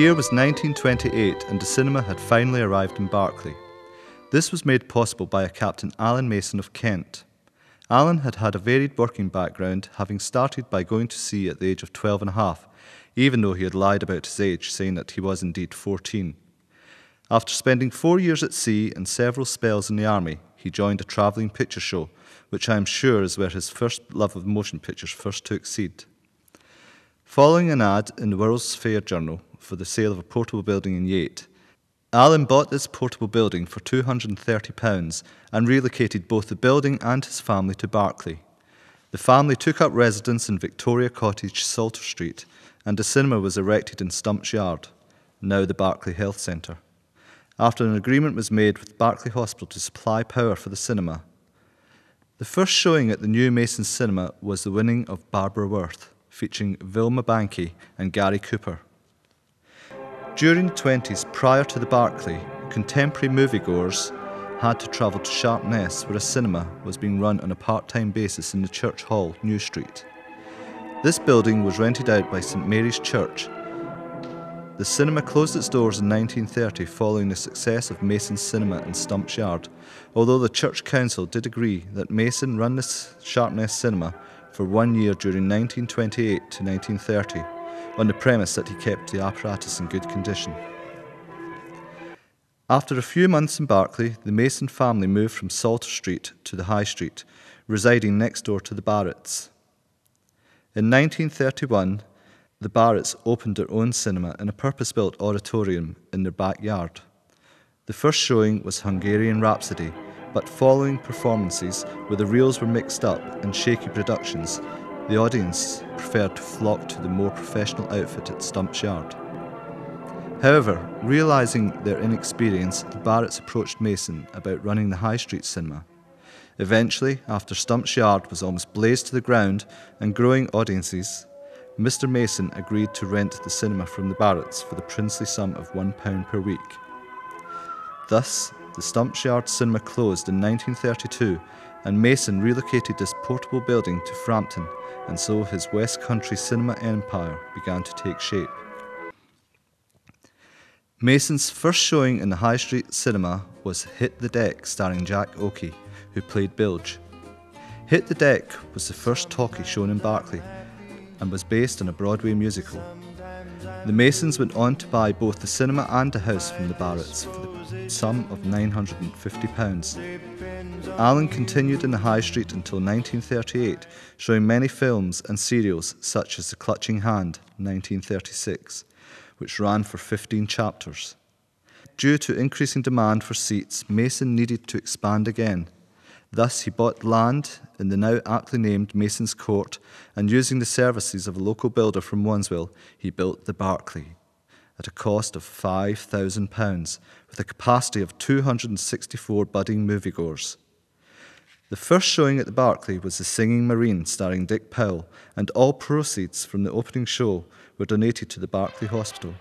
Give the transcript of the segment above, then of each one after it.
year was 1928 and the cinema had finally arrived in Berkeley. This was made possible by a Captain Alan Mason of Kent. Alan had had a varied working background, having started by going to sea at the age of 12 and a half, even though he had lied about his age, saying that he was indeed 14. After spending 4 years at sea and several spells in the army, he joined a travelling picture show, which I am sure is where his first love of motion pictures first took seed. Following an ad in the World's Fair Journal for the sale of a portable building in Yate, Alan bought this portable building for £230 and relocated both the building and his family to Berkeley. The family took up residence in Victoria Cottage, Salter Street, and a cinema was erected in Stump's Yard, now the Berkeley Health Centre, after an agreement was made with Berkeley Hospital to supply power for the cinema. The first showing at the new Mason Cinema was the winning of Barbara Worth, featuring Vilma Banky and Gary Cooper. During the 20s, prior to the Berkeley, contemporary moviegoers had to travel to Sharpness, where a cinema was being run on a part-time basis in the Church Hall, New Street. This building was rented out by St Mary's Church. The cinema closed its doors in 1930 following the success of Mason's cinema in Stump's Yard, although the Church Council did agree that Mason run this Sharpness cinema for 1 year during 1928 to 1930, on the premise that he kept the apparatus in good condition. After a few months in Berkeley, the Mason family moved from Salter Street to the High Street, residing next door to the Barretts. In 1931, the Barretts opened their own cinema in a purpose-built auditorium in their backyard. The first showing was Hungarian Rhapsody, but following performances where the reels were mixed up and shaky productions, the audience preferred to flock to the more professional outfit at Stump's Yard. However, realising their inexperience, the Barretts approached Mason about running the High Street cinema. Eventually, after Stump's Yard was almost blazed to the ground and growing audiences, Mr Mason agreed to rent the cinema from the Barretts for the princely sum of £1 per week. Thus, the Stump's Yard cinema closed in 1932 and Mason relocated this portable building to Frampton, and so his West Country cinema empire began to take shape. Mason's first showing in the High Street cinema was Hit the Deck, starring Jack Oakey, who played Bilge. Hit the Deck was the first talkie shown in Berkeley and was based on a Broadway musical. The Masons went on to buy both the cinema and the house from the Barretts for the sum of £950. Alan continued in the High Street until 1938, showing many films and serials such as The Clutching Hand, 1936, which ran for 15 chapters. Due to increasing demand for seats, Mason needed to expand again. Thus, he bought land in the now aptly named Mason's Court, and using the services of a local builder from Wandsworth, he built the Berkeley at a cost of £5,000, with a capacity of 264 budding moviegoers. The first showing at the Berkeley was The Singing Marine, starring Dick Powell, and all proceeds from the opening show were donated to the Berkeley Hospital.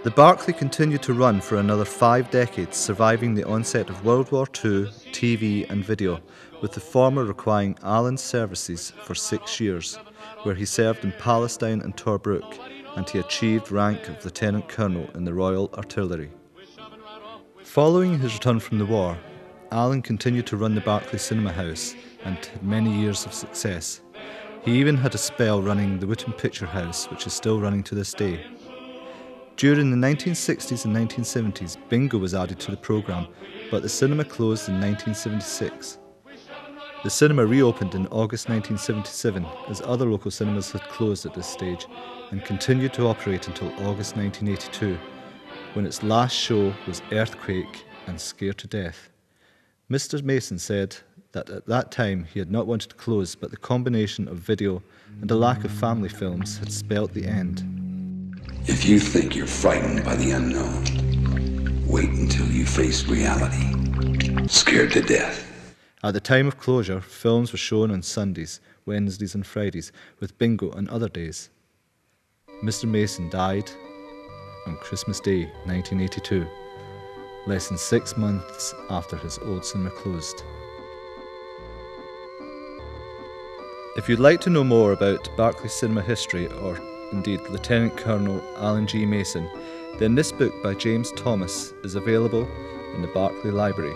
The Berkeley continued to run for another 5 decades, surviving the onset of World War II, TV and video, with the former requiring Alan's services for 6 years, where he served in Palestine and Tobruk, and he achieved rank of Lieutenant Colonel in the Royal Artillery. Following his return from the war, Alan continued to run the Berkeley Cinema House and had many years of success. He even had a spell running the Wooten Picture House, which is still running to this day. During the 1960s and 1970s, bingo was added to the programme, but the cinema closed in 1976. The cinema reopened in August 1977, as other local cinemas had closed at this stage, and continued to operate until August 1982, when its last show was Earthquake and Scared to Death. Mr Mason said that at that time he had not wanted to close, but the combination of video and a lack of family films had spelt the end. If you think you're frightened by the unknown, wait until you face reality. Scared to death. At the time of closure, films were shown on Sundays, Wednesdays and Fridays, with bingo on other days. Mr Mason died on Christmas Day, 1982, less than 6 months after his old cinema closed. If you'd like to know more about Berkeley cinema history or indeed Lieutenant Colonel Alan G. Mason, then this book by James Thomas is available in the Berkeley Library.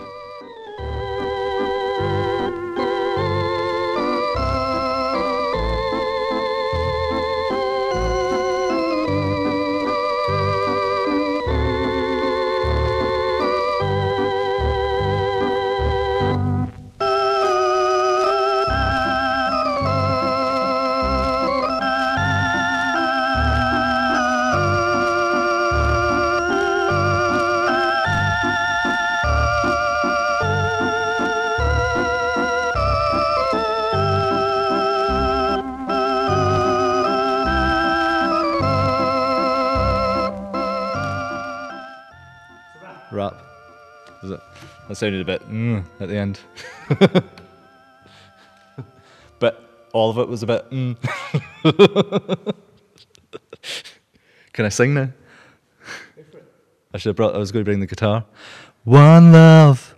Rap. Is it? That sounded a bit at the end. But all of it was a bit Can I sing now? I was going to bring the guitar. One love.